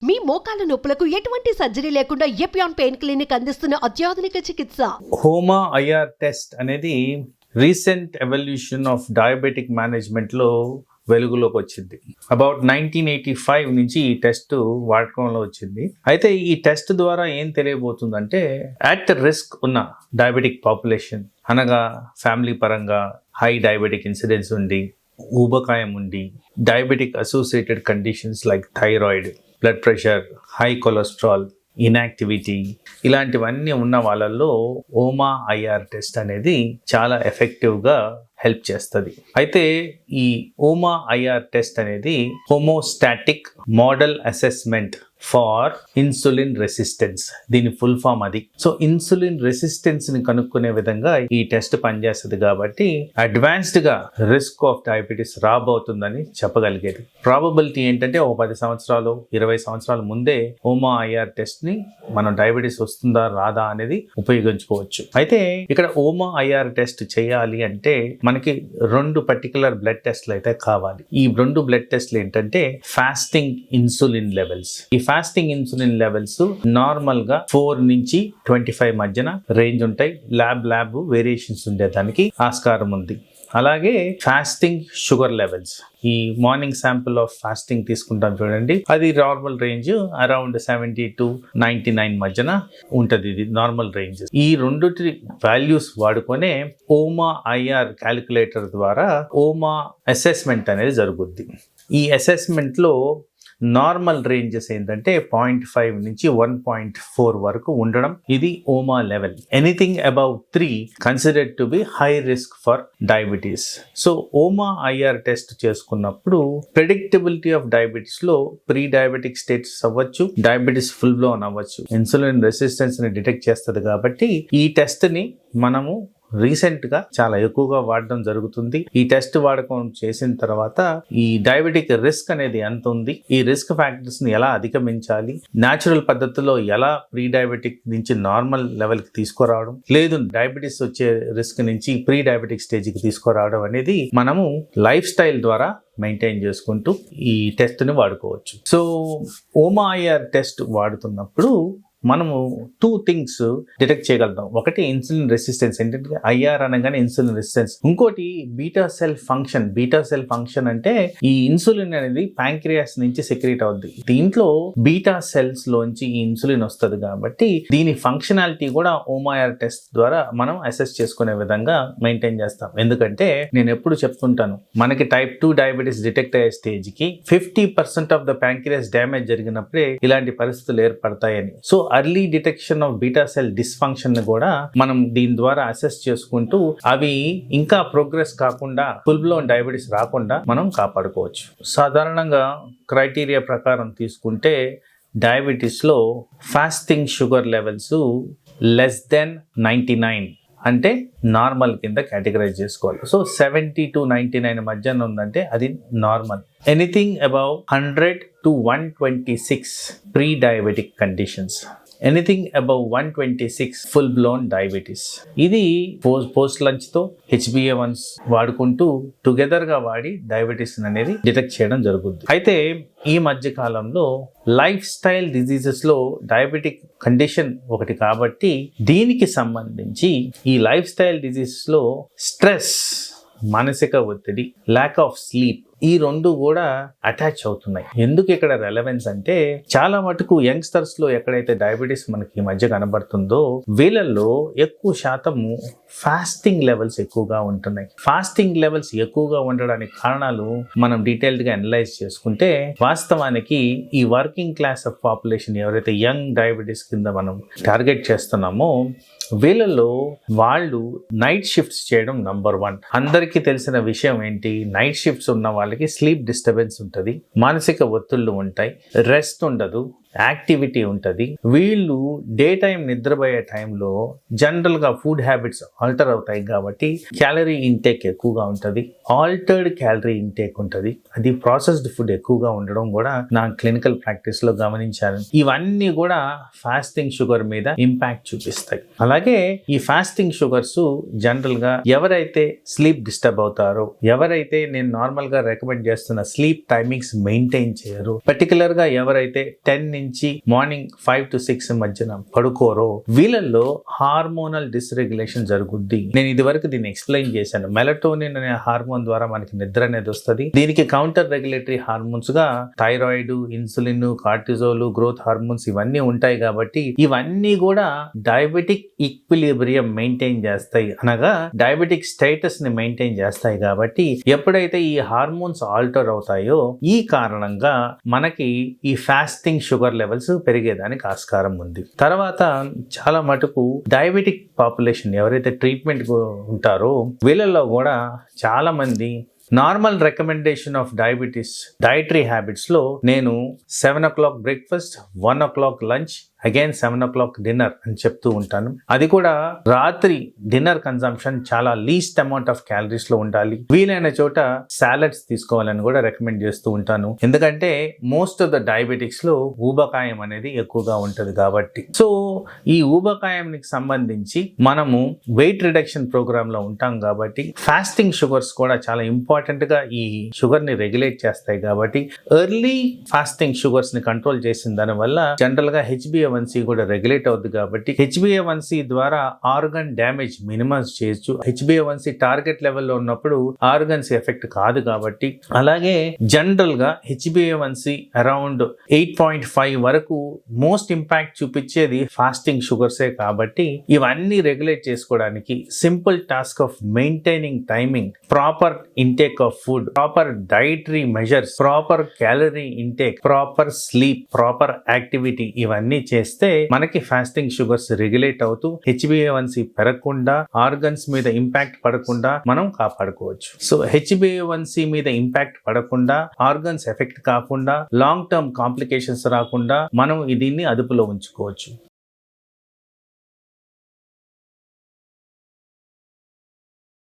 మీ మోకాల నొప్పులకు ఎటువంటి సర్జరీ లేకుండా ఎపియాన్ పెయిన్ క్లినిక్ అందిస్తున్న అత్యాధునిక చికిత్స. హోమా ఐఆర్ టెస్ట్ అనేది recent evolution of diabetic management లో వెలుగులోకి వచ్చింది. అబౌట్ 1985 నుంచి ఈ టెస్ట్ వాడకంలో వచ్చింది. అయితే ఈ టెస్ట్ ద్వారా ఏం తెలియబోతుందంటే, అట్ రిస్క్ ఉన్న డయాబెటిక్ పాపులేషన్ అనగా ఫ్యామిలీ పరంగా హై డయాబెటిక్ ఇన్సిడెన్స్ ఉండి, ఊబకాయం ఉండి, diabetic associated conditions like thyroid, blood pressure, high cholesterol, inactivity ఇలాంటివన్నీ ఉన్న వాళ్ళల్లో హోమా ఐఆర్ టెస్ట్ అనేది చాలా ఎఫెక్టివ్గా హెల్ప్ చేస్తుంది. అయితే ఈ హోమా ఐఆర్ టెస్ట్ అనేది homeostatic model assessment for insulin resistance, దీని ఫుల్ ఫామ్ అది. సో ఇన్సులిన్ రెసిస్టెన్స్ ని కనుక్కునే విధంగా ఈ టెస్ట్ పనిచేస్తుంది కాబట్టి అడ్వాన్స్డ్ గా రిస్క్ ఆఫ్ డయాబెటీస్ రాబోతుందని చెప్పగలిగేది. ప్రాబబిలిటీ ఏంటంటే ఒక 10 సంవత్సరాలు 20 సంవత్సరాల ముందే హోమా ఐఆర్ టెస్ట్ ని మనం డయాబెటీస్ వస్తుందా రాదా అనేది ఉపయోగించుకోవచ్చు. అయితే ఇక్కడ హోమా ఐఆర్ టెస్ట్ చేయాలి అంటే మనకి 2 పర్టికులర్ బ్లడ్ టెస్ట్లు అయితే కావాలి. ఈ 2 బ్లడ్ టెస్ట్లు ఏంటంటే ఫాస్టింగ్ ఇన్సులిన్ లెవెల్స్. ఈ ఫాస్టింగ్ ఇన్సులిన్ లెవెల్స్ నార్మల్ గా 4 నుంచి 25 మధ్యన రేంజ్ ఉంటాయి. ల్యాబ్ వేరియేషన్స్ ఉండేదానికి ఆస్కారం ఉంది. అలాగే ఫాస్టింగ్ షుగర్ లెవెల్స్, ఈ మార్నింగ్ శాంపుల్ ఆఫ్ ఫాస్టింగ్ తీసుకుంటాం చూడండి, అది నార్మల్ రేంజ్ అరౌండ్ 70 to 99 మధ్యన ఉంటుంది. ఇది నార్మల్ రేంజ్. ఈ 2 వాల్యూస్ వాడుకొనే హోమా ఐఆర్ క్యాలిక్యులేటర్ ద్వారా హోమా అసెస్మెంట్ అనేది జరుగుద్ది. ఈ అసెస్మెంట్ లో నార్మల్ రేంజెస్ ఏంటంటే 0.5 నుంచి 1.4 వరకు ఉండడం, ఇది HOMA level. Anything above 3 considered to be high risk for diabetes. So HOMA IR test చేసుకున్నప్పుడు ప్రెడిక్టబిలిటీ ఆఫ్ డయాబెటీస్ లో ప్రీ డయాబెటిక్ స్టేట్స్ అవ్వచ్చు, డయాబెటీస్ ఫుల్ బ్లోన్ అవ్వచ్చు. ఇన్సులిన్ రెసిస్టెన్స్ ని డిటెక్ట్ చేస్తుంది కాబట్టి ఈ టెస్ట్ ని మనము రీసెంట్ గా చాలా ఎక్కువగా వాడడం జరుగుతుంది. ఈ టెస్ట్ వాడకం చేసిన తర్వాత ఈ డయాబెటిక్ రిస్క్ అనేది ఎంత ఉంది, ఈ రిస్క్ ఫ్యాక్టర్స్ ని ఎలా అధిగమించాలి, న్యాచురల్ పద్ధతిలో ఎలా ప్రీ డయాబెటిక్ నుంచి నార్మల్ లెవెల్ కి తీసుకురావడం, లేదు డయాబెటీస్ వచ్చే రిస్క్ నుంచి ప్రీ డయాబెటిక్ స్టేజ్ కి తీసుకురావడం అనేది మనము లైఫ్ స్టైల్ ద్వారా మెయింటైన్ చేసుకుంటూ ఈ టెస్ట్ ని వాడుకోవచ్చు. సో హోమా ఐఆర్ టెస్ట్ వాడుతున్నప్పుడు మనము 2 థింగ్స్ డిటెక్ట్ చేయగలుగుతాం. ఒకటి ఇన్సులిన్ రెసిస్టెన్స్, ఏంటంటే ఐఆర్ అనగానే ఇన్సులిన్ రెసిస్టెన్స్. ఇంకోటి beta cell function. Beta cell function అంటే ఈ ఇన్సులిన్ అనేది ప్యాంక్రియాస్ నుంచి సెక్రీట్ అవుద్ది. దీంట్లో బీటా సెల్స్ లోంచి ఈ ఇన్సులిన్ వస్తుంది కాబట్టి దీని ఫంక్షనాలిటీ కూడా హోమా ఐఆర్ టెస్ట్ ద్వారా మనం అసెస్ చేసుకునే విధంగా మెయింటైన్ చేస్తాం. ఎందుకంటే నేను ఎప్పుడు చెప్తుంటాను, మనకి టైప్ 2 డయాబెటీస్ డిటెక్ట్ అయ్యే స్టేజ్ కి 50% ఆఫ్ ద ప్యాంక్రియాస్ డ్యామేజ్ జరిగినప్పుడే ఇలాంటి పరిస్థితులు ఏర్పడతాయని. So early detection of beta cell dysfunction ని కూడా మనం దీని ద్వారా అసెస్ చేసుకుంటూ అవి ఇంకా ప్రోగ్రెస్ కాకుండా ఫుల్ బ్లోన్ డయాబెటీస్ రాకుండా మనం కాపాడుకోవచ్చు. సాధారణంగా క్రైటీరియా ప్రకారం తీసుకుంటే డయాబెటీస్ లో fasting sugar levels less than 99 అంటే నార్మల్ కింద కేటగరైజ్ చేసుకోవాలి. సో 70 to 99 మధ్యన ఉందంటే అది normal. Anything above 100 to 126 pre diabetic conditions, anything above 126 full blown diabetes. ఇది పోస్ట్ లంచ్ తో HbA1c వాడుకుంటూ టుగెదర్ గా వాడి డయాబెటీస్ అనేది డిటెక్ట్ చేయడం జరుగుతుంది. అయితే ఈ మధ్య కాలంలో లైఫ్ స్టైల్ డిజీజెస్ లో డయాబెటిక్ కండిషన్ ఒకటి కాబట్టి దీనికి సంబంధించి ఈ లైఫ్ స్టైల్ డిజీజెస్ లో స్ట్రెస్, మానసిక ఒత్తిడి, ల్యాక్ ఆఫ్ స్లీప్, ఈ 2 కూడా అటాచ్ అవుతున్నాయి. ఎందుకు ఇక్కడ రెలవెన్స్ అంటే, చాలా మటుకు యంగ్స్టర్స్ లో ఎక్కడైతే డయాబెటీస్ మనకి ఈ మధ్య కనబడుతుందో వీళ్ళల్లో ఎక్కువ శాతము ఫాస్టింగ్ లెవెల్స్ ఎక్కువగా ఉంటున్నాయి. ఫాస్టింగ్ లెవెల్స్ ఎక్కువగా ఉండడానికి కారణాలు మనం డీటెయిల్డ్ గా అనలైజ్ చేసుకుంటే వాస్తవానికి ఈ వర్కింగ్ క్లాస్ ఆఫ్ పాపులేషన్ ఎవరైతే యంగ్ డయాబెటీస్ కింద మనం టార్గెట్ చేస్తున్నామో వీళ్ళలో వాళ్ళు నైట్ షిఫ్ట్స్ చేయడం నంబర్ 1. అందరికీ తెలిసిన విషయం ఏంటి, నైట్ షిఫ్ట్స్ ఉన్న వాళ్ళకి స్లీప్ డిస్టర్బెన్స్ ఉంటుంది, మానసిక ఒత్తిళ్లు ఉంటాయి, రెస్ట్ ఉండదు, యాక్టివిటీ ఉంటుంది. వీళ్ళు డే టైం నిద్రపోయే టైంలో జనరల్గా ఫుడ్ హ్యాబిట్స్ ఆల్టర్ అవుతాయి కాబట్టి క్యాలరీ ఇంటేక్ ఎక్కువగా ఉంటుంది, ఆల్టర్డ్ క్యాలరీ ఇంటేక్ ఉంటుంది. అది ప్రాసెస్డ్ ఫుడ్ ఎక్కువగా ఉండడం కూడా నా క్లినికల్ ప్రాక్టీస్లో గమనించాను. ఇవన్నీ కూడా ఫాస్టింగ్ షుగర్ మీద ఇంపాక్ట్ చూపిస్తాయి. అలాగే ఈ ఫాస్టింగ్ షుగర్స్ జనరల్గా ఎవరైతే స్లీప్ డిస్టర్బ్ అవుతారో, ఎవరైతే నేను నార్మల్గా రికమెండ్ చేస్తున్న స్లీప్ టైమింగ్స్ మెయింటైన్ చేయరు, పర్టికులర్ గా ఎవరైతే 10 నుంచి మార్నింగ్ 5 to 6 మధ్యన పడుకోరో, వీళ్ళల్లో హార్మోనల్ డిస్రెగ్యులేషన్ జరుగుద్ది. నేను ఇది వరకు దీన్ని ఎక్స్ప్లెయిన్ చేశాను. మెలటోనిన్ అనే హార్మోన్ ద్వారా మనకి నిద్ర అనేది వస్తుంది. దీనికి కౌంటర్ రెగ్యులేటరీ హార్మోన్స్ గా thyroid, insulin, cortisol, growth hormones ఇవన్నీ ఉంటాయి. కాబట్టి ఇవన్నీ కూడా డయాబెటిక్ ఈక్విలిబ్రియం మెయింటైన్ చేస్తాయి, అనగా డయాబెటిక్ స్టేటస్ ని మెయింటైన్ చేస్తాయి. కాబట్టి ఎప్పుడైతే ఈ హార్మోన్స్ ఆల్టర్ అవుతాయో, ఈ కారణంగా మనకి ఈ ఫాస్టింగ్ షుగర్ లెవెల్స్ పెరిగేదానికి ఆస్కారం ఉంది. తర్వాత చాలా మటుకు డయాబెటిక్ పాపులేషన్ ఎవరైతే ట్రీట్మెంట్ ఉంటారో వీళ్ళల్లో కూడా చాలా మంది normal recommendation of diabetes dietary habits లో నేను 7 o'clock breakfast, 1 o'clock lunch, again 7 o'clock dinner అని చెప్తూ ఉంటాను. అది కూడా రాత్రి డిన్నర్ కన్సంప్షన్ చాలా లీస్ట్ అమౌంట్ ఆఫ్ క్యాలరీస్ లో ఉండాలి. వీలైన చోట సాలడ్స్ తీసుకోవాలని కూడా రికమెండ్ చేస్తూ ఉంటాను. ఎందుకంటే మోస్ట్ ఆఫ్ ద డయాబెటిక్స్ లో ఊబకాయం అనేది ఎక్కువగా ఉంటది కాబట్టి. సో ఈ ఊబకాయానికి సంబంధించి మనము వెయిట్ రిడక్షన్ ప్రోగ్రామ్ లో ఉంటాం కాబట్టి ఫాస్టింగ్ షుగర్స్ కూడా చాలా ఇంపార్టెంట్ గా ఈ షుగర్ ని రెగ్యులేట్ చేస్తాయి. కాబట్టి ఎర్లీ ఫాస్టింగ్ షుగర్స్ ని కంట్రోల్ చేసిన దాని వల్ల జనరల్ గా HbA1c కూడా రెగ్యులేట్ అవుతుంది. కాబట్టి HbA1c ద్వారా ఆర్గన్ డ్యామేజ్ మినిమైజ్ చేయొచ్చు. HbA1c టార్గెట్ లెవెల్లో ఉన్నప్పుడు ఆర్గన్స్ ఎఫెక్ట్ కాదు కాబట్టి. అలాగే జనరల్ గా HbA1c అరౌండ్ 8.5 వరకు మోస్ట్ ఇంపాక్ట్ చూపించేది ఫాస్టింగ్ షుగర్సే. కాబట్టి ఇవన్నీ రెగ్యులేట్ చేసుకోవడానికి simple task of maintaining timing, proper intake of food, proper dietary measures, proper calorie intake, proper sleep, proper activity, ఇవన్నీ చేస్తే మనకి ఫాస్టింగ్ షుగర్స్ రెగ్యులేట్ అవుతూ HbA1c పెరగకుండా, ఆర్గన్స్ మీద ఇంపాక్ట్ పడకుండా మనం కాపాడుకోవచ్చు. సో HbA1c మీద ఇంపాక్ట్ పడకుండా, ఆర్గన్స్ ఎఫెక్ట్ కాకుండా, లాంగ్ టర్మ్ కాంప్లికేషన్స్ రాకుండా మనం దీన్ని అదుపులో ఉంచుకోవచ్చు.